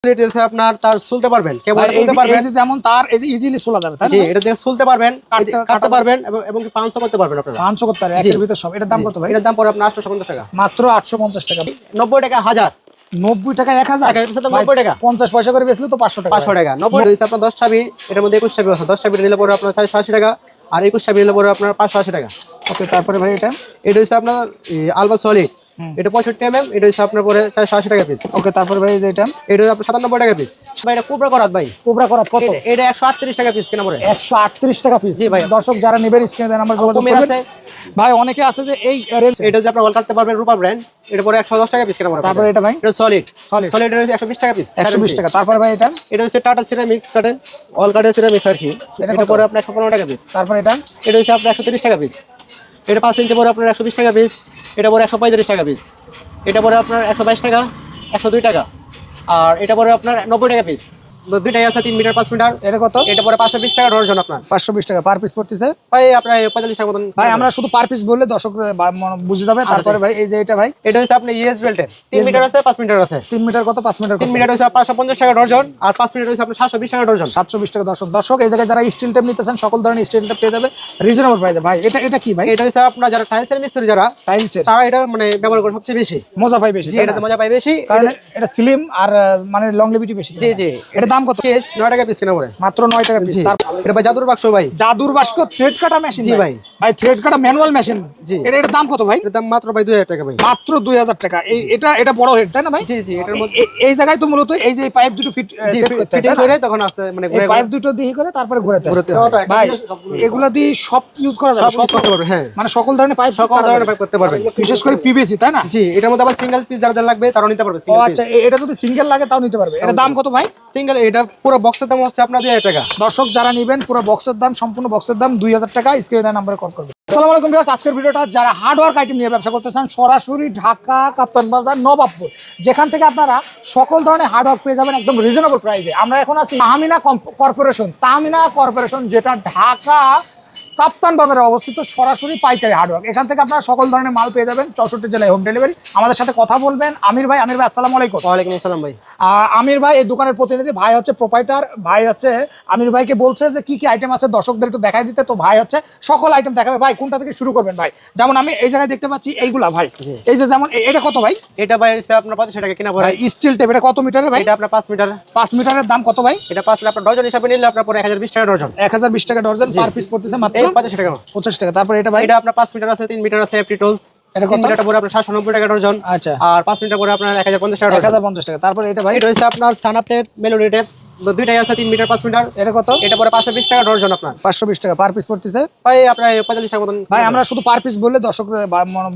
এটা হচ্ছে আপনার তার সুলতে পারবেন, কেবল সুলতে পারবেন, এই যে যেমন তার এই যে ইজিলি সোলা যাবে তাই না? জি, এটা দিয়ে সুলতে পারবেন, কাটতে পারবেন এবং পাঁচশো করতে পারবেন আপনারা। 500 করতে পারে একের ভিতর সব। এটার দাম কত ভাই? এটার দাম পড়ে আপনার 850 টাকা, মাত্র 850 টাকা। 90 টাকা হাজার, 90 টাকা 1000, 90 টাকা 50 পয়সা করে বেচলে তো 500 টাকা। 500 টাকা। 90 হচ্ছে আপনার 10 চাবি, এটার মধ্যে 21 চাবি আছে, 10 চাবি নিলে পরে আপনার 480 টাকা, আর 21 চাবি নিলে পরে আপনার 580 টাকা। ওকে, তারপরে ভাই এটা হচ্ছে আপনার আলবা সলিড, এটা 65 mm, এটা হচ্ছে আপনার পরে 480 টাকা পিস। ওকে, তারপরে ভাই এই যে এটা হচ্ছে আপনার 97 টাকা পিস। ভাই এটা কোবরা করাত ভাই, কোবরা করাত কত? এটা 138 টাকা পিস কেনা পড়ে। 138 টাকা পিস। জি ভাই, দর্শক যারা নেবেন স্ক্রিনে দেন নাম্বার যোগাযোগ করবেন। ভাই অনেকে আছে যে এই রেঞ্জ, এটা যে আপনারা ওয়াল কাটতে পারবেন, রূপা ব্র্যান্ড, এটা পরে 110 টাকা পিস কেনা পড়ে। তারপরে এটা ভাই এটা সলিড, সলিড এর 120 টাকা পিস, 120 টাকা। তারপরে ভাই এটা হচ্ছে টাটা সিরামিক্স কাটে, অল কাটে সিরামিক্স আর কি, এটা পরে আপনার 115 টাকা পিস। তারপরে এটা হচ্ছে আপনার 130 টাকা পিস। এটা 5 ইঞ্চি পরে আপনার 120 টাকা পিস, এটা পরে 135 টাকা পিস, এটা পরে আপনার 122 টাকা, 102 টাকা, আর এটা পরে আপনার 90 টাকা পিস। দুইটাই আছে 3 মিটার 5 মিটার। এটা কত? এটা পরে 520 টাকা ডজন আপনার। 520 টাকা পার পিস পড়তেছে ভাই আপনার 45 টাকা মতন। ভাই আমরা শুধু পার পিস বললে দর্শক বুঝে যাবে। তারপরে ভাই এই যে এটা ভাই, এটা হচ্ছে আপনার ইএস বেল্টের 3 মিটার আছে, 5 মিটার আছে। 3 মিটার কত? 5 মিটার 3 মিটার হচ্ছে 550 টাকা ডজন, আর 5 মিটার হচ্ছে আপনার 720 টাকা ডজন। 720 টাকা। দর্শক এই জায়গায় যারা স্টিল টেপ নিতেছেন সকল ধরনের স্টিল টেপ পেয়ে যাবে রিজনেবল প্রাইসে। ভাই এটা কি ভাই? এটা হচ্ছে আপনার যারা টাইলসের মিস্ত্রি, যারা টাইলসের, তারা এটা মানে ব্যবহার করে সবচেয়ে বেশি মজা পায় বেশি। জি, এটাতে মজা পায় বেশি, কারণ এটা স্লিম আর মানে লংলিভিটি বেশি। জি জি। এটা দাম কত? 9 টাকা পিস কেনা পড়ে, মাত্র 9 টাকা পিস। এটা ভাই জাদুর বাক্স ভাই, জাদুর বাক্স থ্রেড কাটা মেশিন। জি ভাই, ভাই থ্রেড কাটা ম্যানুয়াল মেশিন। জি, এটার দাম কত ভাই? এর দাম মাত্র ভাই 2000 টাকা ভাই, মাত্র 2000 টাকা। এটা বড় হেড তাই না ভাই? জি জি। এটার মধ্যে এই জায়গায় তো মূলত এই যে পাইপ দুটো ফিট সেট করতে হয়, ফিটিং করে তখন আছে মানে এই পাইপ দুটো দিয়ে করে তারপরে ঘোরাতে হয়। ভাই এগুলা দিয়ে সব ইউজ করা যাবে, সব করতে পারবে। হ্যাঁ, মানে সকল ধরনের পাইপ, সকল ধরনের পাইপ করতে পারবে, বিশেষ করে পিভিসি তাই না? জি। এটার মধ্যে আবার সিঙ্গেল পিস যারা লাগবে তারাও নিতে পারবে। ও আচ্ছা, এটা যদি সিঙ্গেল লাগে তাও নিতে পারবে। এটা দাম কত ভাই? সিঙ্গেল এটা পুরো বক্সের দাম হচ্ছে আপনার 2000 টাকা। দর্শক যারা নেবেন পুরো বক্সের দাম, সম্পূর্ণ বক্সের দাম 2000 টাকা। স্ক্রিনে দেওয়া নম্বরে কল করবেন। আসসালামু আলাইকুম ভিউয়ার্স, আজকের ভিডিওটা যারা হার্ডওয়ার্ক আইটেম নিয়ে ব্যবসা করতেছেন, সরাসরি ঢাকা কাপ্তান বাজার নবাবপুর, যেখান থেকে আপনারা সকল ধরনের হার্ডওয়ার্ক পেয়ে যাবেন একদম রিজনেবল প্রাইসে। আমরা এখন আছি তাহমিনা কর্পোরেশন, যেটা ঢাকা কাপ্তান বাজারে অবস্থিত, সরাসরি পাইকারি হার্ডওয়ার্ক। এখান থেকে আপনারা সকল ধরনের মাল পেয়ে যাবেন, 64 জেলায় হোম ডেলিভারি। আমাদের সাথে কথা বলবেন আমির ভাই। আসসালামু আলাইকুম। ওয়ালাইকুম আসসালাম ভাই। আমির ভাই এই দোকানের প্রতিনিধি, ভাই হচ্ছে প্রোপাইটার। ভাই হচ্ছে আমির ভাইকে বলছে যে কি কি আইটেম আছে দর্শকদের একটু দেখাই দিতে, তো ভাই হচ্ছে সকল আইটেম দেখাবে। ভাই কোনটা থেকে শুরু করবেন ভাই? যেমন আমি এই জায়গায় দেখতে পাচ্ছি এইগুলা ভাই, এই যে যেমন এটা কত ভাই? এটা ভাই হচ্ছে আপনার 25 টাকা কিনা পড়ে। স্টিল টেপ এটা কত মিটারের ভাই? এটা আপনার 5 মিটার। 5 মিটারের দাম কত ভাই? এটা 5 আপনার ডজন হিসাবে নিলে আপনার পরে 1020 টাকা ডজন। 1020 টাকা ডজন। পার পিস পড়তেছে মাত্র 85 টাকা। 50 টাকা। তারপর এটা ভাই, এটা আপনার 5 মিটার আছে, 3 মিটার আছে এফটি টুলস। এটা কত? 3 মিটার পরে আপনার 790 টাকা ডজন। আচ্ছা। আর 5 মিটার পরে আপনার 1050 টাকা ডজন। 1050 টাকা। তারপর এটা ভাই, এটা হচ্ছে আপনার সানাপ টেপ, মেলোডি টেপ, দুইটাই আছে 3 মিটার 5 মিটার। এটা কত? এটা পরে 520 টাকা ডজন আপনার। 520 টাকা পার পিস পড়তেছে ভাই আপনার 45 টাকা মতন। ভাই আমরা শুধু পার পিস বললে দর্শক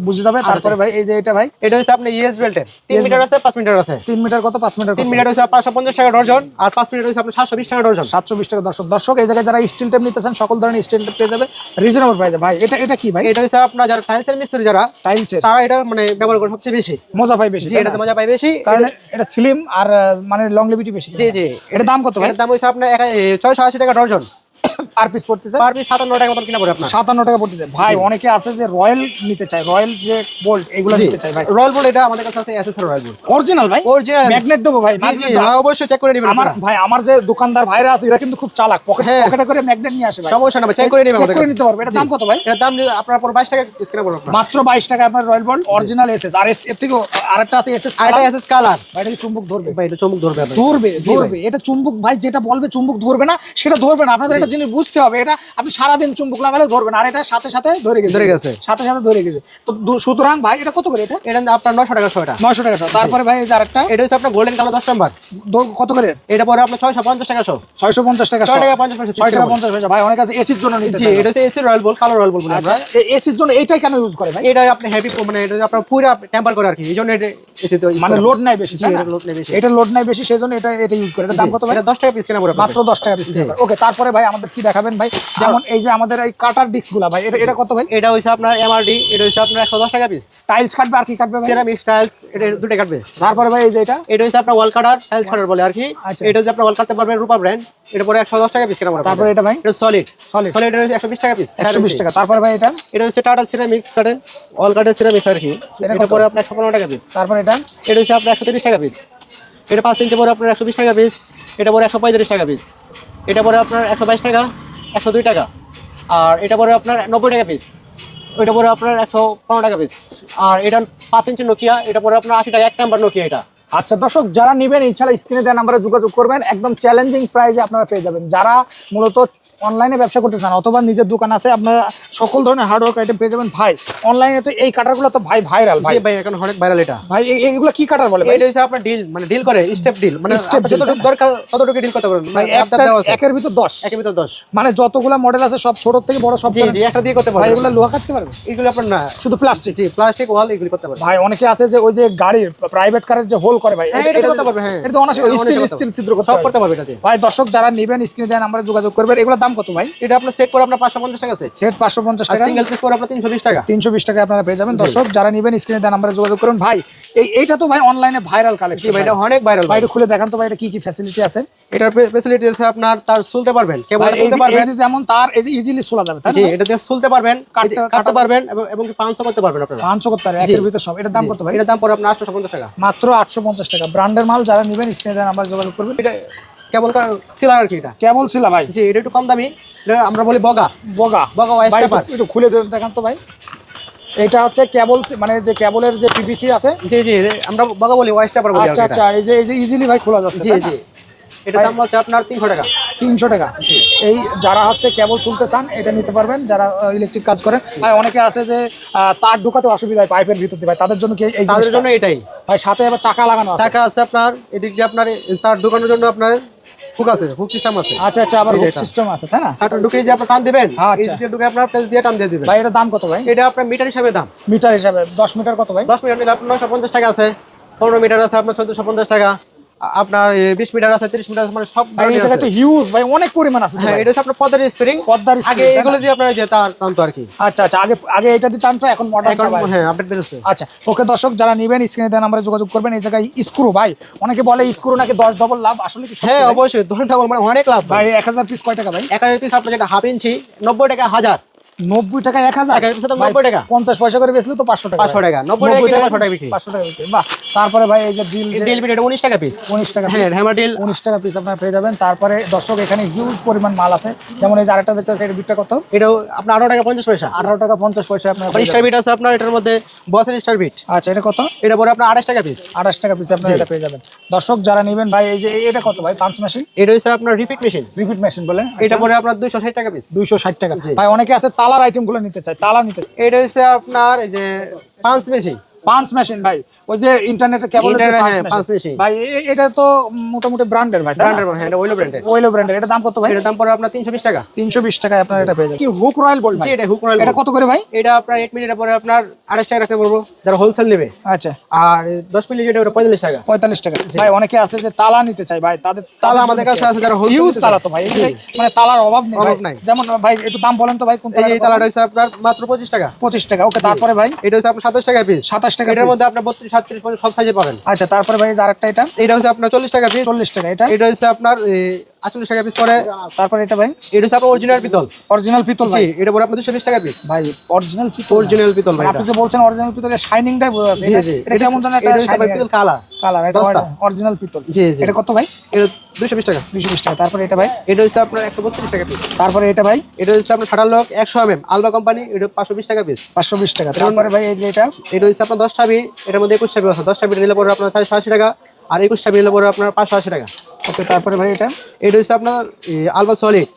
বুঝে যাবে। তারপরে ভাই এই যে এটা ভাই, এটা হচ্ছে আপনার ইএস বেল্টের 3 মিটার আছে, 5 মিটার আছে। 3 মিটার কত? 5 মিটার 3 মিটার হচ্ছে 550 টাকা ডজন, আর 5 মিটার হচ্ছে আপনার 720 টাকা ডজন। 720 টাকা। দর্শক এই জায়গায় যারা স্টিল টেপ নিতেছেন সকল ধরনের স্টিল টেপ পেয়ে যাবে রিজনেবল প্রাইসে। ভাই এটা কি ভাই? এটা হচ্ছে আপনার যারা টাইলসের মিস্ত্রি, যারা টাইলসের, তারা এটা মানে ব্যবহার করে সবচেয়ে বেশি মজা পায় বেশি। জি, এটাতে মজা পায় বেশি, কারণ এটা স্লিম আর মানে লংলিভিটি বেশি। জি জি। এটা দাম কত ভাই? এর দাম হচ্ছে আপনার 680 টাকা ডজন। পার পিস পড়তেছে পার পিস 57 টাকা মতন কিনা পড়ে আপনার। 57 টাকা পড়তেছে। ভাই অনেকে আছে যে রয়্যাল নিতে চায়, রয়্যাল যে বোল্ট এগুলো নিতে চায় ভাই। রয়্যাল বোল্ট এটা আমাদের কাছে আছে, এসএসআর রয়্যাল বোল্ট অরিজিনাল ভাই, অরিজিনাল ম্যাগনেট দেবো ভাই। জি জি, অবশ্যই চেক করে নেবেন আমার ভাই, আমার যে দোকানদার ভাইরা আছে এরা কিন্তু খুব চালাক, পকেটে করে ম্যাগনেট নিয়ে আসে ভাই। সমস্যা না ভাই, চেক করে নেবেন, চেক করে নিতে পারবে। এটা দাম কত ভাই? এর দাম আপনার পর 22 টাকা কিনা পড়বে আপনার। মাত্র 22 টাকা আপনার রয়্যাল বোল্ট অরিজিনাল এসএস। আর এর থেকে আরেকটা আছে এসএস, আরেকটা এসএস কালার। ভাই এটা কি চুম্বক ধরবে? ভাই এটা চুম্বক ধরবে আপনার। ধরবে এটা চুম্বক ভাই, যেটা বলবে চুম্বক ধরবে না সেটা ধরবে না। আপনাদের একটা জিনিস বুঝতে হবে, এটা আপনি সারাদিন চুম্বক লাগালে ধরবে না, আর এটা সাথে সাথে ধরে গেছে। তো সুতরাং ভাই এটা কত করে? এটা আপনার 900 টাকা 100 টাকা। 900 টাকা 100। তারপরে ভাই এই যে আরেকটা, এটা হচ্ছে আপনার গোল্ডেন কালার 10 নাম্বার, কত করে? এটা পরে আপনার 650 টাকা 100। 650 টাকা 6 টাকা 50 পয়সা। 6 টাকা 50 পয়সা। ভাই অনেক আছে এসির জন্য নিতে জি, চায়। এটা হচ্ছে এসি রয়্যাল বোল্ট, কালো রয়্যাল বোল্ট বলি আমরা। আচ্ছা, এসির জন্য এইটাই কেন ইউজ করে ভাই? এটা আপনি হেভি মানে এটা আপনার পুরো টেম্পার করে আর কি, এইজন্য এটা এসিতে মানে লোড নাই বেশি, তাই না? লোড নেই বেশি, এটা লোড নাই বেশি, সেজন্য এটা ইউজ করে। এটা দাম কত ভাই? এটা 10 টাকা পিস কিনা পড়বে মাত্র 10 টাকা পিস। ওকে, তারপরে ভাই আমাদের কি দেখাবেন ভাই? যেমন এই যে আমাদের এই কাটার ডিস্কগুলা ভাই, এটা কত ভাই? এটা হচ্ছে আপনার এমআরডি, এটা হচ্ছে আপনার 110 টাকা পিস। টাইলস কাটবে আর কি কাটবে ভাই? সিরামিক টাইলস, এটা দুটো কাটবে। তারপরে ভাই এই যে এটা হচ্ছে আপনার ওয়াল কাটার, টাইলস কাটার বলে আর কি। এটা হচ্ছে আপনার ওয়াল কাটতে পারবেন, রূপা ব্র্যান্ড, এটা পরে 110 টাকা পিস কিনা পড়বে। তারপরে এটা ভাই, এটা সলিড এর হচ্ছে 120 টাকা পিস। 120 টাকা। তারপরে ভাই এটা হচ্ছে টাটা সিরামিক্স কাটে, অল কাটে সিরামিক্স আর কি, এটা পরে আপনার 115 টাকা পিস। তারপরে এটা হচ্ছে আপনার 130 টাকা পিস। এটা 5 ইঞ্চি পরে আপনার 120 টাকা পিস, এটা পরে 135 টাকা পিস, এটা পরে আপনার 122 টাকা, 102 টাকা, আর এটা পরে আপনার 90 টাকা পিস, ওইটা পরে আপনার 115 টাকা পিস। আর এটা 5 ইঞ্চি নোকিয়া, এটা পরে আপনার 80 টাকা, 1 নাম্বার নোকিয়া এটা। আচ্ছা দর্শক, যারা নেবেন ইনশাআল্লাহ স্ক্রিনে দেওয়া নাম্বারে যোগাযোগ করবেন, একদম চ্যালেঞ্জিং প্রাইসে আপনারা পেয়ে যাবেন। যারা মূলত অনলাইনে ব্যবসা করতে চান অথবা নিজের দোকান আছে, আপনারা সকল ধরনের হার্ডওয়ার্ক আইটেম পেয়ে যাবেন। ভাই অনলাইনে তো এই কাটারগুলো তো ভাই ভাইরাল ভাই। ভাই এখন অনেক ভাইরাল এটা। ভাই এইগুলো কি কাটার বলে ভাই? এটা হচ্ছে আপনার ডিল, মানে ডিল করে স্টেপ ডিল, মানে Step deal, যতটুকু দরকার ততটুকু ডিল করতে পারবেন। ভাই একের ভিতর 10, একের ভিতর 10, মানে যতগুলা মডেল আছে সব ছোট থেকে বড় সব জি জি একটা দিয়ে করতে ভাই। পারবেন। এগুলো লোহা কাটতে পারবে? এগুলো আপনার না, শুধু প্লাস্টিক? জি প্লাস্টিক ওয়াল এগুলি করতে পারবেন। ভাই অনেকে আছে যে ওই যে গাড়ির প্রাইভেট কারের যে হোল করে ভাই, হ্যাঁ, এটা করতে পারবে। হ্যাঁ, এটা তো অনায়াসে স্টিল ছিদ্র করতে সব পারবে। করতে পারবে এটাতে। ভাই দর্শক, যারা নেবেন স্ক্রিনে দেওয়া নাম্বারে যোগাযোগ করবেন। এগুলোর দাম কত ভাই? এটা আপনার সেট করে আপনার 550 টাকা সেট, সেট 550 টাকা, সিঙ্গেল পিস করে আপনার 320 টাকা। 320 টাকা আপনারা পেয়ে যাবেন। দর্শক যারা নেবেন স্ক্রিনে দেওয়া নাম্বারে যোগাযোগ করুন। ভাই এইটা তো ভাই অনলাইনে ভাইরাল জি কালেকশন ভাই, এটা অনেক ভাইরাল। ভাই একটু খুলে দেখান তো ভাই, এটা কি কি ফ্যাসিলিটি আছে? এটার ফ্যাসিলিটি আছে আপনার, তার সুলতে পারবেন, কেবল ভাই এই তুলতে যে পারবেন। যেমন তার এই যে ইজিলি খোলা যাবে তাই না? জি এটা দিয়ে সুলতে পারবেন, কাটতে কাটতে পারবেন এবং কি 500 করতে পারবেন আপনারা। 500 করতে পারে একের ভিতর সব। এটার দাম কত ভাই? এটার দাম পড়ে আপনার 850 টাকা, মাত্র 850 টাকা। ব্র্যান্ডের মাল, যারা নেবেন স্ক্রিনে দেওয়া নাম্বারে যোগাযোগ করবেন। এটা কেবল সিলার আর কি এটা। কেবল ছিল ভাই? জি এটা একটু কম দামি, এটা আমরা বলি বগা। বগা বগা ওয়াইস ভাই পেপার। একটু খুলে দেখান তো ভাই। এটা হচ্ছে কেবল, মানে যে কেবলের যে পিভিসি আছে। জি জি আমরা বগা বলি, ওয়াইস পেপার বলি। আচ্ছা আচ্ছা, এই যে ইজিলি ভাই খোলা যাচ্ছে জি তাই না? জি এটা দাম হচ্ছে আপনার 300 টাকা। 300 টাকা। এই যারা হচ্ছে কেবল শুনতে চান এটা নিতে পারবেন, যারা ইলেকট্রিক কাজ করেন। ভাই অনেকে আছে যে তার ঢোকাতে অসুবিধা হয় পাইপের ভিতর দিয়ে, ভাই তাদের জন্য কি এই তাদের জিনিসটা? জন্য এটাই। ভাই সাথে আবার চাকা লাগানো আছে? টাকা আছে আপনার এদিক দিয়ে, আপনার তার ঢোকানোর জন্য আপনার হুক আছে, হুক সিস্টেম আছে। আচ্ছা আচ্ছা, আবার এই যে হুক এটা। সিস্টেম আছে তাই না? তারটা ঢুকে যে আপনার টান দিবেন, আচ্ছা। এই দিকে ঢুকে আপনার পেজ দিয়ে টান দিয়ে দিবেন। ভাই এটার দাম কত ভাই? এটা আপনার মিটার হিসাবে দাম। মিটার হিসাবে 10 মিটার কত ভাই? 10 মিটার নিলে আপনার 950 টাকা আছে, 15 মিটার আছে আপনার 1450 টাকা, আপনার 20 মিটার আছে, 30 মিটার আছে, মানে সব ভাই এই ধরনের জায়গায় তো আছে। হিউজ ভাই, অনেক পরিমাণ আছে তো হ্যাঁ ভাই। এটা হচ্ছে আপনার পদ্মার স্প্রিং। পদ্মার আগে spring, তাই এগুলো না? দিয়ে আপনার যে তার টানতো আর কি। আচ্ছা আচ্ছা, আগে এটা দিয়ে টানতো, এখন মডার্ন এখন ভাই। হ্যাঁ আপডেট বেরোছে। আচ্ছা ওকে দর্শক, যারা নেবেন স্ক্রিনে দেওয়া নাম্বারে যোগাযোগ করবেন। এই জায়গায় স্ক্রু ভাই, অনেকে বলে স্ক্রু নাকি 10 ডবল লাভ, আসলে কি সত্যি হ্যাঁ ভাই? অবশ্যই 10 টাকা মানে অনেক লাভ ভাই 1000 পিস কয় টাকা ভাই? 1000 পিস আপনার যেটা হাফ ইঞ্চি 90 টাকা 1000, 90 টাকা 1000। 1000 পিসে তো 90 টাকা, 50 পয়সা করে বেচলে তো 500 টাকা। 500 টাকা, 90 টাকা কিনে 500 টাকা বিক্রি। 500 টাকা বিক্রি, বাহ। তারপরে ভাই এই যে ডিল বিট এটা 19 টাকা পিস। 19 টাকা হ্যাঁ হ্যামার ডিল 19 টাকা পিস আপনারা পেয়ে যাবেন। তারপরে দর্শক এখানে হিউজ পরিমাণ মাল আছে, যেমন এই যে আরেকটা দেখতে পাচ্ছেন, এর বিটটা কত? এটাও আপনার 18 টাকা 50 পয়সা। 18 টাকা 50 পয়সা আপনারা আর পেয়ে স্টার যাবেন। বিট আছে আপনার এটার মধ্যে, বসের স্টার বিট। আচ্ছা এটা কত? এটা পরে আপনার 28 টাকা পিস। 28 টাকা পিস আপনারা এটা পেয়ে যাবেন। দর্শক যারা নেবেন ভাই, এই যে এটা কত ভাই? পাঞ্চ মেশিন, এটা হচ্ছে আপনার রিপিট মেশিন। রিপিট মেশিন বলে এটা পরে আপনার 260 টাকা পিস। 260 টাকা। ভাই অনেকে আছে তালার আইটেমগুলো নিতে চায়, তালা নিতে চায়। এটা হচ্ছে আপনার এই যে পাঁচ মেশিন। পাঞ্চ মেশিন ভাই, ওই যে ইন্টারনেটে কেবল হ্যাঁ, পাঁচ মেশিন। ভাই এটা তো মোটামুটি ব্র্যান্ডের ভাই, তাই না? ব্র্যান্ডের, হ্যাঁ এটা ওইলো ব্র্যান্ডের। ওয়েলো ব্র্যান্ডের। এটা দাম কত ভাই? এটার দাম পড়ে আপনার 320 টাকা। 320 টাকায় আপনারা এটা পেয়ে যাবেন। কি হুক রয়্যাল বোল্ট ভাই? জি এটা হুক রয়্যাল। এটা কত করে ভাই? এটা আপনার 8 মিনিটের পরে আপনার 28 টাকা রাখতে পারবো যারা হোলসেল নেবে। আচ্ছা আর 10 মিনিট যেটা ওটা 45 টাকা। 45 টাকা। ভাই অনেকে আছে যে তালা নিতে চায় ভাই, তাদের তালা আমাদের কাছে আছে যারা হোলসেল হিউজ তালা তো ভাই, এই যে মানে তালার অভাব নেই ভাই। অভাব নাই। যেমন ভাই একটু দাম বলেন তো ভাই, কোন এই তালাটা হচ্ছে আপনার মাত্র 25 টাকা। 25 টাকা। ওকে তারপরে ভাই এটা হচ্ছে আপনার 27 টাকা পিস। 27 টাকা এটার piece। মধ্যে আপনার 32 37 পর্যন্ত সব সাইজে পাবেন। আচ্ছা তারপরে ভাই আরেকটা এটা এটা হচ্ছে আপনার 40 টাকা পিস। 40 টাকা। এটা এটা হচ্ছে আপনার 48 টাকা পিস পরে। তারপরে এটা ভাই এটা হচ্ছে আপনার অরিজিনাল পিতল। অরিজিনাল পিতল জি ভাই। এটা পরে আপনার 220 টাকা পিস। ভাই অরিজিনাল পিতল, অরিজিনাল পিতল ভাই। আপনি যে বলছেন অরিজিনাল পিতলের শাইনিংটাই বোঝা যাচ্ছে। জি এটা- জি এটা কেমন জানেন, এটা একটা হচ্ছে আপনার পিতল কালার। কালার। এটা দশটা। অরিজিনাল পিতল। জি জি এটা কত ভাই? এটা 220 টাকা। 220 টাকা। তারপরে এটা ভাই এটা হচ্ছে আপনার 132 টাকা পিস। তারপরে এটা ভাই এটা হচ্ছে আপনার 18 লক 100 mm আলবা কোম্পানি, এটা 520 টাকা পিস। 520 টাকা। তারপরে ভাই এই যে এটা এটা হচ্ছে আপনার 10 চাবি, এটার মধ্যে 21 চাবি আছে। 10 চাবি নিলে পরে আপনার 480 টাকা, আর 21 চাবি নিলে পরে আপনার 580 টাকা। ওকে তারপরে ভাই এটা এটা হচ্ছে আপনার আলবা সলিড,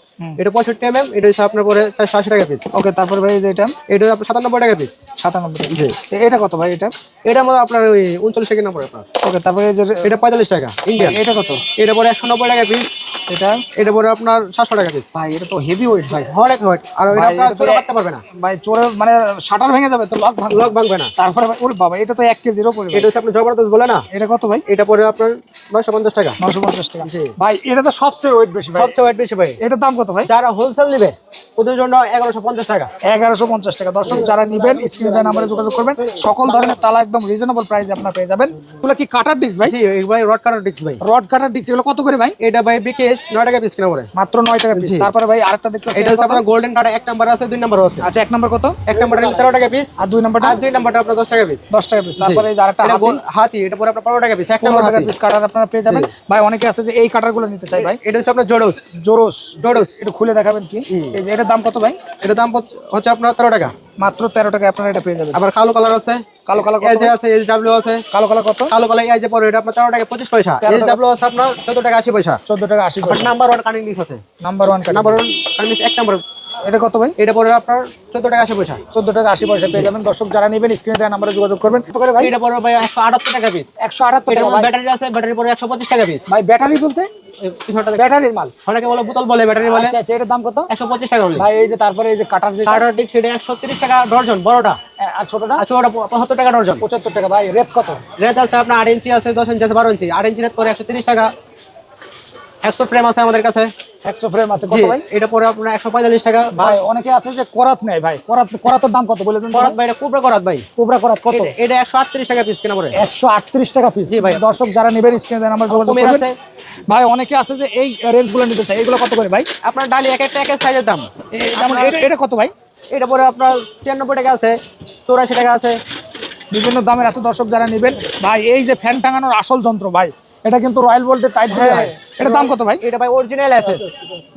এটা 65 mm, এটা হচ্ছে আপনার পরে 480 টাকা পিস। ওকে তারপরে ভাই এই যে এটা এটা আপনার 97 টাকা পিস। 97 টাকা। জি এটা কত ভাই? এটা এটা আমাদের আপনার ওই 39 টাকা নম্বর আপনার। ওকে তারপরে এই যে এটা 45 টাকা ইন্ডিয়ান। এটা কত? এটা পরে 190 টাকা পিস। এটা এটা পরে আপনার 700 টাকা পিস। ভাই এটা তো হেভি ওয়েট ভাই। অনেক ওয়েট, আর এটা ভাই, আপনার এটা তো চোরা কাটতে পারবে না, ভাই চোরে মানে শাটার ভেঙে যাবে তো, লক ভাঙবে। লক ভাঙবে না। তারপরে ভাই ওরে বাবা, এটা তো 1 কেজিরও পড়বে। এটা হচ্ছে আপনার জবরদস্ত বলে না, এটা কত ভাই? এটা পরে আপনার 950 টাকা। 950 টাকা। জি। ভাই এটা তো সবচেয়ে ওয়েট বেশি ভাই। সবচেয়ে ওয়েট বেশি ভাই। এটার দাম কত ভাই? যারা হোলসেল নেবে ওদের জন্য 1150 টাকা। 1150 টাকা। দর্শক যারা নেবেন স্ক্রিনে দেওয়া নাম্বারে যোগাযোগ করবেন। সকল ধরনের তালা একদম রিজনেবল প্রাইসে আপনারা পেয়ে যাবেন। এগুলো কি কাটার ডিস্ক ভাই? জি ভাই রড কাটার ডিস্ক ভাই। রড কাটার ডিস্ক, এগুলো কত করে ভাই? এটা ভাই বিকেশ পিস 9 টাকা পিস কিনা পড়ে মাত্র 9 টাকা পিস। জি। তারপরে ভাই আরেকটা দেখতে পাচ্ছি এটা হচ্ছে আপনার গোল্ডেন কাটা, এক নাম্বার আছে, দুই নাম্বারও আছে। আচ্ছা, এক নাম্বার কত? এক নাম্বারটা 13 টাকা পিস, আর দুই নাম্বারটা? আর দুই নাম্বারটা আপনার 10 টাকা পিস। 10 টাকা পিস। তারপরে এই যে আরেকটা এটা হাতি, হাতি, এটা পরে আপনার 15 টাকা পিস, এক 15 নাম্বার টাকা হাতি। পিস কাটার আপনারা পেয়ে যাবেন। ভাই অনেকে আছে যে এই কাটারগুলো নিতে চাই ভাই। এটা হচ্ছে আপনার জোডোস। জোরস, জোডোস একটু খুলে দেখাবেন কি? এই যে এটার দাম কত ভাই? এটা দাম হচ্ছে আপনার 13 টাকা। মাত্র 13 টাকায় আপনারা এটা পেয়ে যাবেন। আবার কালো কালার আছে, কালো কালার কত? এই যে আছে, SW আছে। কালো কালার কত? কালো কালার এই যে পরে এটা আপনার 13 টাকা 25 পয়সা। 13 টাকা। SW আছে আপনার 14 টাকা 80 পয়সা। 14 টাকা 80 আপনার পয়সা। নাম্বার 1 কানিং লিস আছে। নাম্বার 1 কাটা। নাম্বার 1 কানিং লিস এক নাম্বার। এটা কত ভাই? এটা পরে আপনার 14 টাকা 80 পয়সা। 14 টাকা 80 পয়সা পেয়ে যাবেন। দর্শক যারা নেবেন স্ক্রিনে দেওয়া নম্বরে যোগাযোগ করবেন। কত করে ভাই? এটা পরে ভাই 178 টাকা পিস। 178 এটার টাকা মধ্যে ভাই। ব্যাটারি আছে, ব্যাটারি পরে 125 টাকা পিস। ভাই ব্যাটারি বলতে? ব্যাটারির মাল। অনেকে বলে বোতল বলে, ব্যাটারি বলে। আচ্ছা আচ্ছা, এটার দাম কত? 125 টাকা বলে। ভাই এই যে তারপরে এই যে কাটার যে কাটার ঠিক সেটা 130 টাকা ডর্জন বড়টা, আর ছোটটা আর ছোটটা 75 টাকা ডর্জন। 75 টাকা। ভাই রেট কত? রেট আছে আপনার 8 ইঞ্চি আছে, 10 ইঞ্চি আছে, 12 ইঞ্চি। 8 ইঞ্চি রেট পরে 130 টাকা। 100 ফ্রেম আছে আমাদের কাছে। 100 ফ্রেম আছে। কত জি, ভাই? এটা পরে আপনার 145 টাকা। ভাই অনেকে আছে যে করাত নেয় ভাই, করাতের দাম কত বলে দেন? করাত ভাই, এটা কুবরা করাত ভাই। কোবরা করাত কত? এটা 138 টাকা পিস কিনা পড়ে। 138 টাকা পিস। জি ভাই। দর্শক যারা নেবেন স্ক্রিনে দেন আমার যোগাযোগ কমের করবেন। আছে। ভাই অনেকে আছে যে এই রেঞ্জগুলো নিতে চায়, এগুলো কত করে ভাই? আপনার ডালি এক একটা এক এক সাইজের দাম। যেমন এটা কত ভাই? এটা পরে আপনার 93 টাকা আছে, 84 টাকা আছে। বিভিন্ন দামের আছে। দর্শক যারা নেবেন ভাই, এই যে ফ্যান টাঙানোর আসল যন্ত্র ভাই, এটা কিন্তু রয়্যাল ভোল্টের টাইপ হয়। হ্যাঁ। এটার দাম কত ভাই? এটা ভাই অরিজিনাল এসএস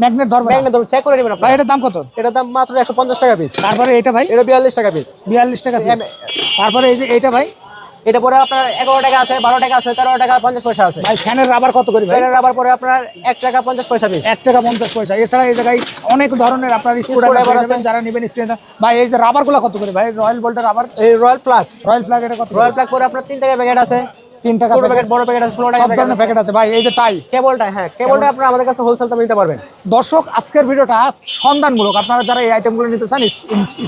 ম্যাগনেট ধরবে না? ব্যাংকে ধরুন, চেক করে নেবেন ভাই আপনারা। এটার দাম কত? এটার দাম মাত্র 150 টাকা পিস। তারপরে এটা ভাই এটা 42 টাকা পিস। 42 টাকা পিস। তারপরে এই যে এটা ভাই, এটা পরে আপনার 11 টাকা আছে, 12 টাকা আছে, 13 টাকা 50 পয়সা আছে। ভাই ফ্যানের রাবার কত করে ভাই? এটার আবার পরে আপনার 1 টাকা 50 পয়সা পিস। 1 টাকা 50 পয়সা। এছাড়া এই জায়গায় অনেক ধরনের আপনার স্ক্রুড্রাইভার Screwdriver আছে আছে। যারা নেবেন স্ক্রিনে। ভাই এই যে রাবারগুলো কত করে ভাই? রয়্যাল ভোল্টের রাবার, এই রয়্যাল প্লাগ। রয়্যাল প্লাগ এটা কত? রয়্যাল প্লাগ পরে আপনার 3 টাকা প্যাকেট আছে, 3 টাকা ছোট প্যাকেট। প্যাকেট, বড় প্যাকেট আছে, 16 টাকা সব ধরনের প্যাকেট আছে। ভাই এই যে টাই কেবলটা, হ্যাঁ কেবলটা আপনারা আমাদের কাছে হোলসেল দামে নিতে পারবেন। দর্শক আজকের ভিডিওটা সন্ধানমূলক। আপনারা যারা এই আইটেমগুলো নিতে চান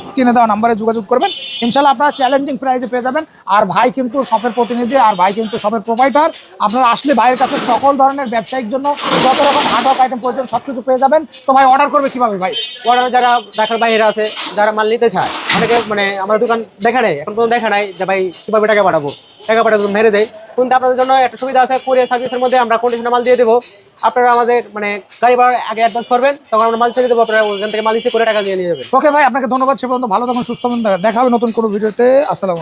স্ক্রিনে দেওয়া নাম্বারে যোগাযোগ করবেন। ইনশাল্লাহ আপনারা চ্যালেঞ্জিং প্রাইসে পেয়ে যাবেন। আর ভাই কিন্তু শপের প্রতিনিধি, আর ভাই কিন্তু শপের প্রোভাইডার। আপনারা আসলে ভাইয়ের কাছে সকল ধরনের ব্যবসায়িক জন্য যত রকম হার্ডওয়ার্ক আইটেম প্রয়োজন সব কিছু পেয়ে যাবেন। তো ভাই অর্ডার করবে কিভাবে ভাই? অর্ডার যারা ঢাকার বাইরে আছে, যারা মাল নিতে চায়, অনেকে মানে আমাদের দোকান দেখা নেই, এখন পর্যন্ত দেখা নাই যে ভাই কিভাবে টাকা পাঠাবো। টাকা পাঠাতে মেরে দেয়, কিন্তু আপনাদের জন্য একটা সুবিধা আছে, কুরিয়ার সার্ভিসের মধ্যে আমরা কন্ডিশনে মাল দিয়ে দেবো। আপনারা আমাদের মানে গাড়ি ভাড়া আগে অ্যাডভান্স করবেন, তখন আমরা মাল ছেড়ে দেবো, আপনারা ওখান থেকে মাল রিসিভ করে টাকা দিয়ে নিয়ে যাবেন। ওকে ভাই, আপনাকে ধন্যবাদ। সে পর্যন্ত ভালো থাকুন, সুস্থ থাকুন। দেখা হবে নতুন কোনো ভিডিওতে। আসসালামু আলাইকুম।